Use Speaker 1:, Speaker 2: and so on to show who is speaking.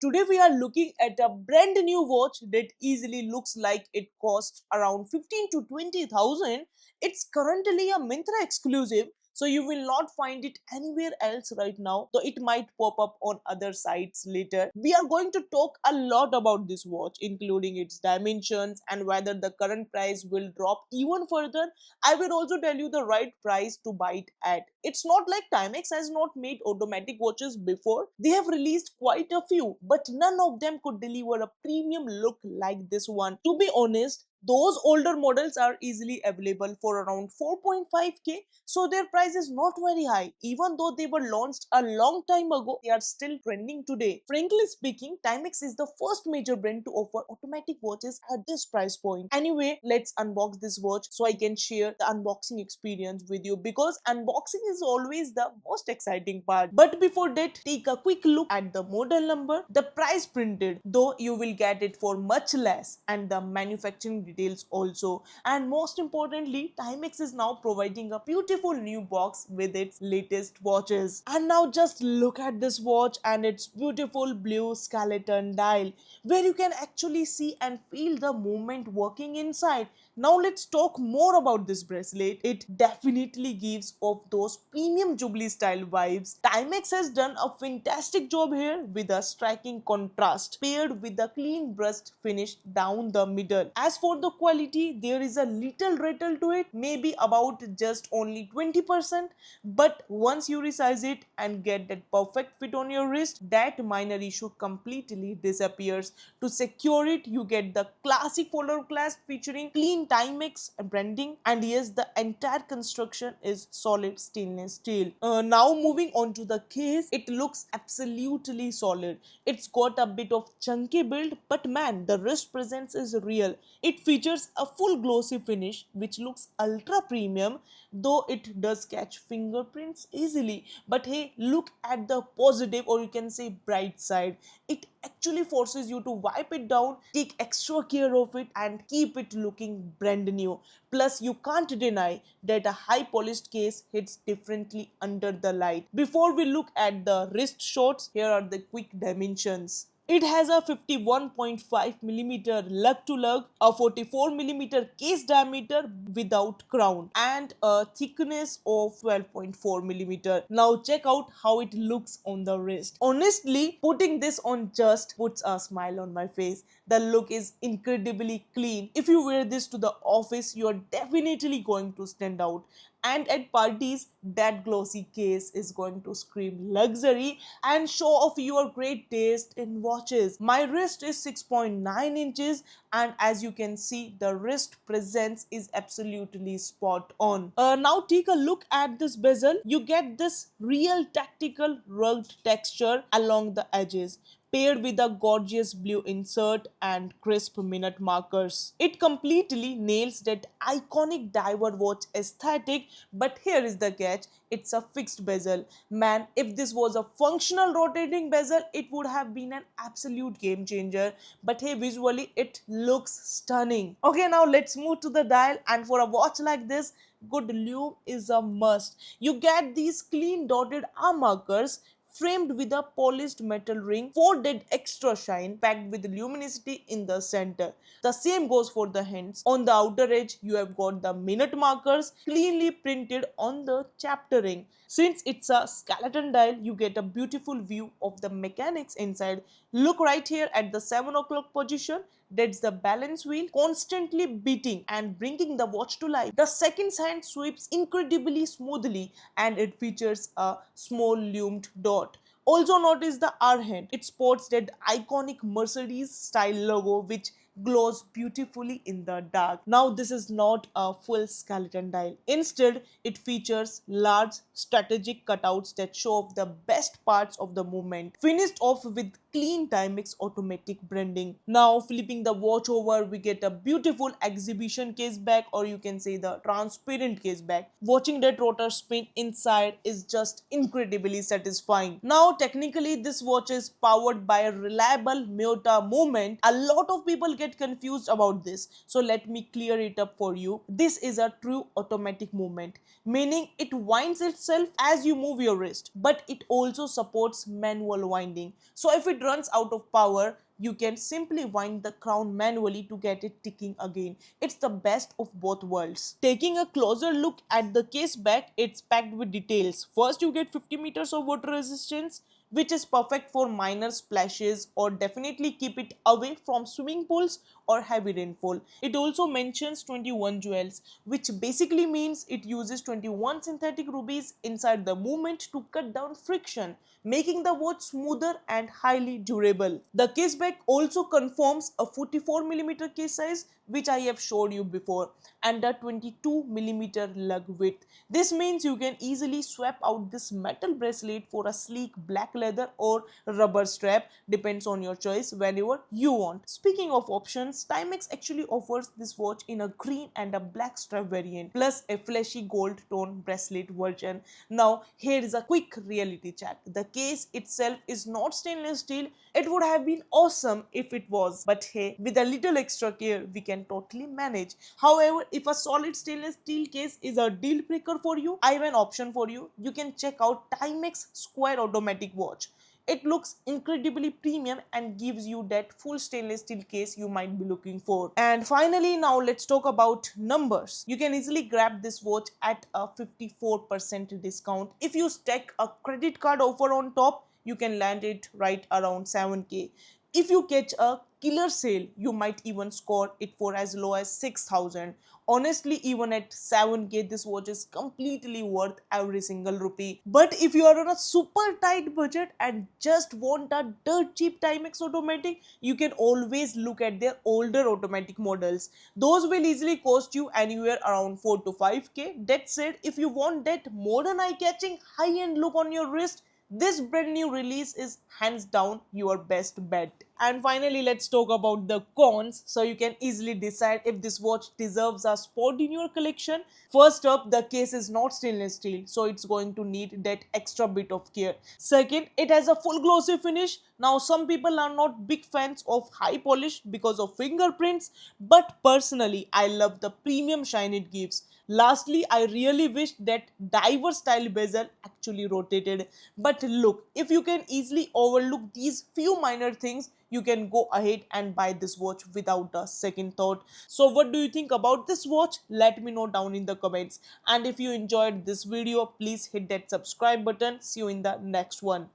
Speaker 1: Today we are looking at a brand new watch that easily looks like it costs around 15 to 20,000. It's currently a Myntra exclusive, so you will not find it anywhere else right now, though it might pop up on other sites later. We are going to talk a lot about this watch, including its dimensions and whether the current price will drop even further. I will also tell you the right price to buy it at. It's not like Timex has not made automatic watches before. They have released quite a few, but none of them could deliver a premium look like this one. To be honest, those older models are easily available for around 4.5k, so their price is not very high. Even though they were launched a long time ago, they are still trending today. Frankly speaking, Timex is the first major brand to offer automatic watches at this price point. Anyway, let's unbox this watch so I can share the unboxing experience with you, because unboxing is always the most exciting part. But before that, take a quick look at the model number, the price printed, though you will get it for much less, and the manufacturing details also. And most importantly, Timex is now providing a beautiful new box with its latest watches. And now just look at this watch and its beautiful blue skeleton dial, where you can actually see and feel the movement working inside. Now let's talk more about this bracelet. It definitely gives off those premium Jubilee style vibes. Timex has done a fantastic job here with a striking contrast paired with a clean brushed finish down the middle. As for the quality, there is a little rattle to it, maybe about just only 20%, but once you resize it and get that perfect fit on your wrist, that minor issue completely disappears. To secure it, you get the classic follower clasp featuring clean Timex branding, and yes, the entire construction is solid stainless steel. Now moving on to the case, it looks absolutely solid. It's got a bit of chunky build, but man, the wrist presence is real. It features a full glossy finish which looks ultra premium, though it does catch fingerprints easily. But hey, look at the positive, or you can say bright side. It actually forces you to wipe it down, take extra care of it, and keep it looking brand new. Plus, you can't deny that a high polished case hits differently under the light. Before we look at the wrist shots, here are the quick dimensions. It has a 51.5mm lug to lug, a 44mm case diameter without crown, and a thickness of 12.4mm. Now check out how it looks on the wrist. Honestly, putting this on just puts a smile on my face. The look is incredibly clean. If you wear this to the office, you are definitely going to stand out. And at parties, that glossy case is going to scream luxury and show off your great taste in watches. My wrist is 6.9 inches, and as you can see, the wrist presence is absolutely spot on. Now take a look at this bezel. You get this real tactical rugged texture along the edges, paired with a gorgeous blue insert and crisp minute markers. It completely nails that iconic diver watch aesthetic, but here is the catch, it's a fixed bezel. Man, if this was a functional rotating bezel, it would have been an absolute game changer. But hey, visually it looks stunning. Okay, now let's move to the dial, and for a watch like this, good lume is a must. You get these clean dotted arm markers framed with a polished metal ring for that extra shine, packed with luminosity in the center. The same goes for the hands. On the outer edge, you have got the minute markers cleanly printed on the chapter ring. Since it's a skeleton dial, you get a beautiful view of the mechanics inside. Look right here at the 7 o'clock position. That's the balance wheel constantly beating and bringing the watch to life. The second hand sweeps incredibly smoothly, and it features a small lumed dot. Also notice the R hand. It sports that iconic Mercedes style logo which glows beautifully in the dark. Now this is not a full skeleton dial. Instead, it features large strategic cutouts that show off the best parts of the movement, finished off with clean Timex automatic branding. Now flipping the watch over, we get a beautiful exhibition case back, or you can say the transparent case back. Watching that rotor spin inside is just incredibly satisfying. Now technically this watch is powered by a reliable Miyota movement. A lot of people get confused about this, so let me clear it up for you. This is a true automatic movement, meaning it winds itself as you move your wrist, but it also supports manual winding. So if it runs out of power, you can simply wind the crown manually to get it ticking again. It's the best of both worlds. Taking a closer look at the case back, it's packed with details. First, you get 50 meters of water resistance, which is perfect for minor splashes or definitely keep it away from swimming pools or heavy rainfall. It also mentions 21 jewels, which basically means it uses 21 synthetic rubies inside the movement to cut down friction, making the watch smoother and highly durable. The case back also confirms a 44mm case size, which I have showed you before, and a 22mm lug width. This means you can easily swap out this metal bracelet for a sleek black leather or rubber strap, depends on your choice whenever you want. Speaking of options, Timex actually offers this watch in a green and a black strap variant, plus a flashy gold tone bracelet version. Now here is a quick reality check. The case itself is not stainless steel. It would have been awesome if it was, but hey, with a little extra care we can totally manage. However, if a solid stainless steel case is a deal breaker for you, I have an option for you. You can check out Timex Square Automatic Watch. It looks incredibly premium and gives you that full stainless steel case you might be looking for. And finally, now let's talk about numbers. You can easily grab this watch at a 54% discount. If you stack a credit card offer on top, you can land it right around 7K. If you catch a killer sale, you might even score it for as low as 6,000. Honestly, even at 7K, this watch is completely worth every single rupee. But if you are on a super tight budget and just want a dirt cheap Timex automatic, you can always look at their older automatic models. Those will easily cost you anywhere around 4 to 5K. That said, if you want that modern eye-catching high-end look on your wrist, this brand new release is hands down your best bet. And finally, let's talk about the cons so you can easily decide if this watch deserves a spot in your collection. First up, the case is not stainless steel, so it's going to need that extra bit of care. Second, it has a full glossy finish. Now, some people are not big fans of high polish because of fingerprints, but personally, I love the premium shine it gives. Lastly, I really wish that diver style bezel actually rotated. But look, if you can easily overlook these few minor things, you can go ahead and buy this watch without a second thought. So what do you think about this watch? Let me know down in the comments. And if you enjoyed this video, please hit that subscribe button. See you in the next one.